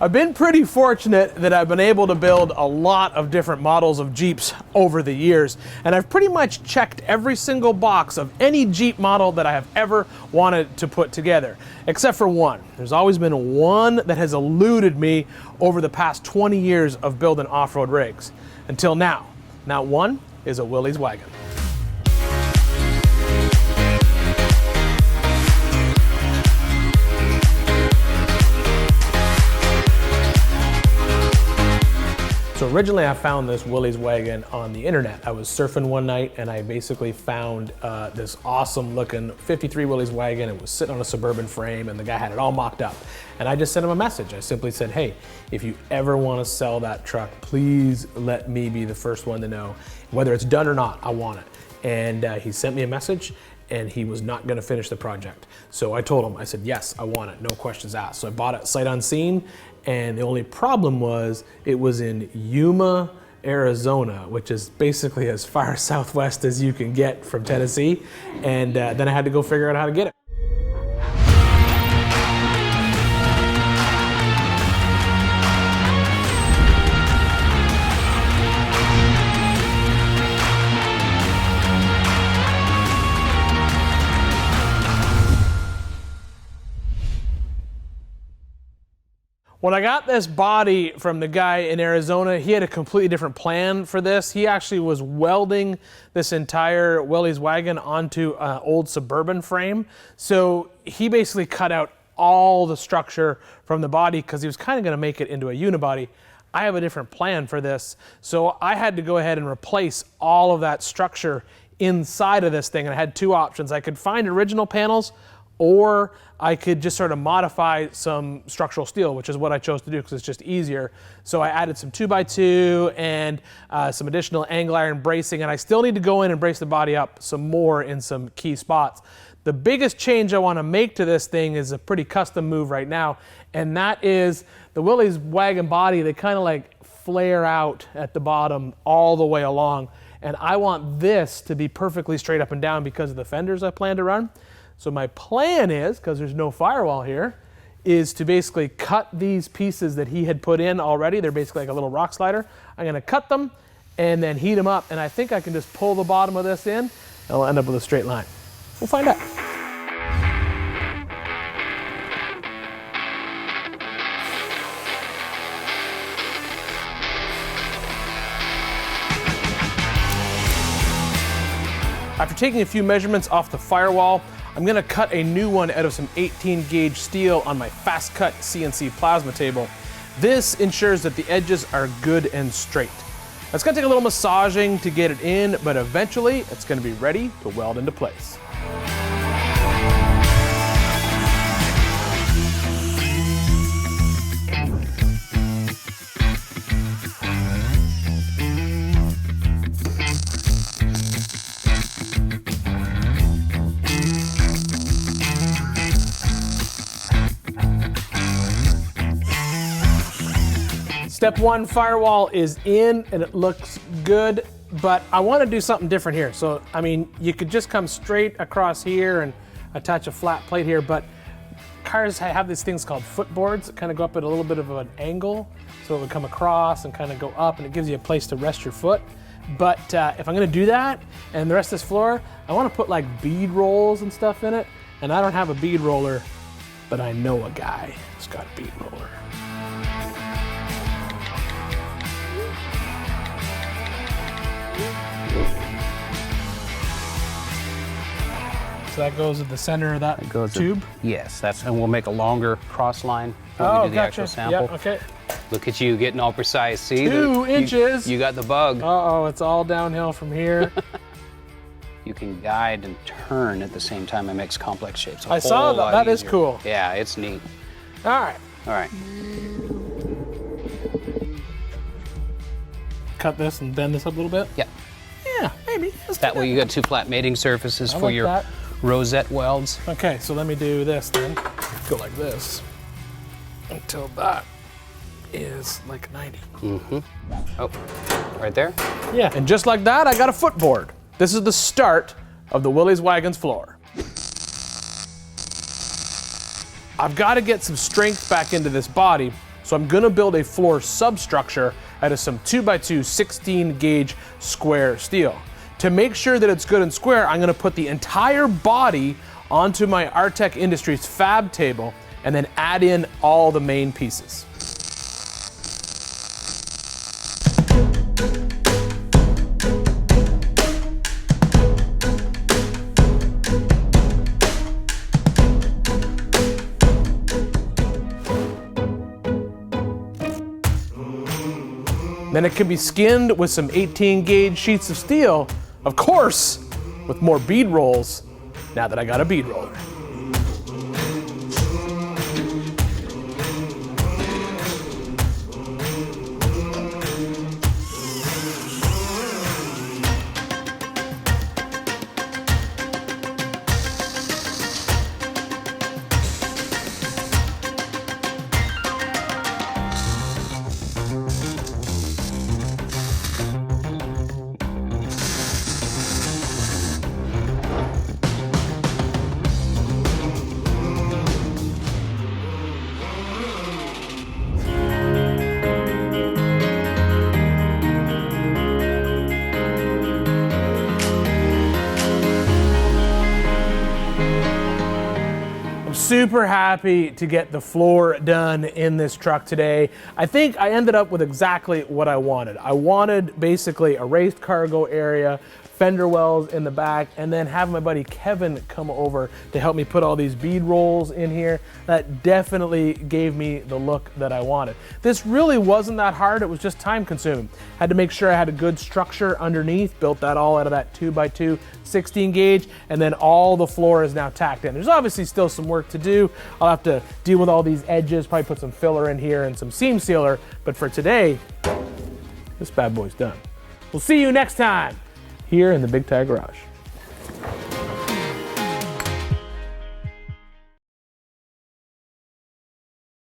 I've been pretty fortunate that I've been able to build a lot of different models of Jeeps over the years, and I've pretty much checked every single box of any Jeep model that I have ever wanted to put together, except for one. There's always been one that has eluded me over the past 20 years of building off-road rigs. Until now. Now one is a Willys Wagon. So originally I found this Willys Wagon on the internet. I was surfing one night and I basically found this awesome looking 53 Willys Wagon. It was sitting on a Suburban frame and the guy had it all mocked up. And I just sent him a message. I simply said, hey, if you ever want to sell that truck, please let me be the first one to know. Whether it's done or not, I want it. And he sent me a message and he was not gonna finish the project. So I told him, I said, yes, I want it, no questions asked. So I bought it sight unseen, and the only problem was it was in Yuma, Arizona, which is basically as far southwest as you can get from Tennessee. And then I had to go figure out how to get it. When I got this body from the guy in Arizona, he had a completely different plan for this. He actually was welding this entire Willys Wagon onto an old Suburban frame. So he basically cut out all the structure from the body because he was kind of going to make it into a unibody. I have a different plan for this. So I had to go ahead and replace all of that structure inside of this thing. And I had two options. I could find original panels, or I could just sort of modify some structural steel, which is what I chose to do because it's just easier. So I added some 2x2 and some additional angle iron bracing, and I still need to go in and brace the body up some more in some key spots. The biggest change I want to make to this thing is a pretty custom move right now, and that is the Willys Wagon body, they kind of like flare out at the bottom all the way along, and I want this to be perfectly straight up and down because of the fenders I plan to run. So my plan is, because there's no firewall here, is to basically cut these pieces that he had put in already. They're basically like a little rock slider. I'm gonna cut them and then heat them up. And I think I can just pull the bottom of this in and I'll end up with a straight line. We'll find out. After taking a few measurements off the firewall, I'm gonna cut a new one out of some 18 gauge steel on my fast cut CNC plasma table. This ensures that the edges are good and straight. It's gonna take a little massaging to get it in, but eventually it's gonna be ready to weld into place. Step one, firewall is in and it looks good, but I want to do something different here. So, I mean, you could just come straight across here and attach a flat plate here, but cars have these things called footboards that kind of go up at a little bit of an angle. So it would come across and kind of go up, and it gives you a place to rest your foot. But if I'm gonna do that and the rest of this floor, I want to put like bead rolls and stuff in it. And I don't have a bead roller, but I know a guy who's got a bead roller. So that goes at the center of that tube? Yes, and we'll make a longer cross line when we do the actual sample. Yeah, okay. Look at you getting all precise. See, 2 inches. You got the bug. Uh-oh, it's all downhill from here. You can guide and turn at the same time. It makes complex shapes. I saw that. That is cool. Yeah, it's neat. All right. All right. Cut this and bend this up a little bit? Yeah. Yeah, maybe. That way you got two flat mating surfaces for your rosette welds. Okay, so let me do this then. Go like this until that is like 90. Mm-hmm. Oh, right there? Yeah, and just like that, I got a footboard. This is the start of the Willys Wagon's floor. I've got to get some strength back into this body, So I'm gonna build a floor substructure out of some 2x2 16 gauge square steel. To make sure that it's good and square, I'm gonna put the entire body onto my Artec Industries fab table and then add in all the main pieces. Then it can be skinned with some 18 gauge sheets of steel, of course, with more bead rolls, now that I got a bead roller. Super happy to get the floor done in this truck today. I think I ended up with exactly what I wanted. I wanted basically a raised cargo area, fender wells in the back, and then have my buddy Kevin come over to help me put all these bead rolls in here. That definitely gave me the look that I wanted. This really wasn't that hard, it was just time consuming. Had to make sure I had a good structure underneath, built that all out of that 2x2 16 gauge, and then all the floor is now tacked in. There's obviously still some work to do. I'll have to deal with all these edges, probably put some filler in here and some seam sealer, but for today, this bad boy's done. We'll see you next time here in the Big Tire Garage.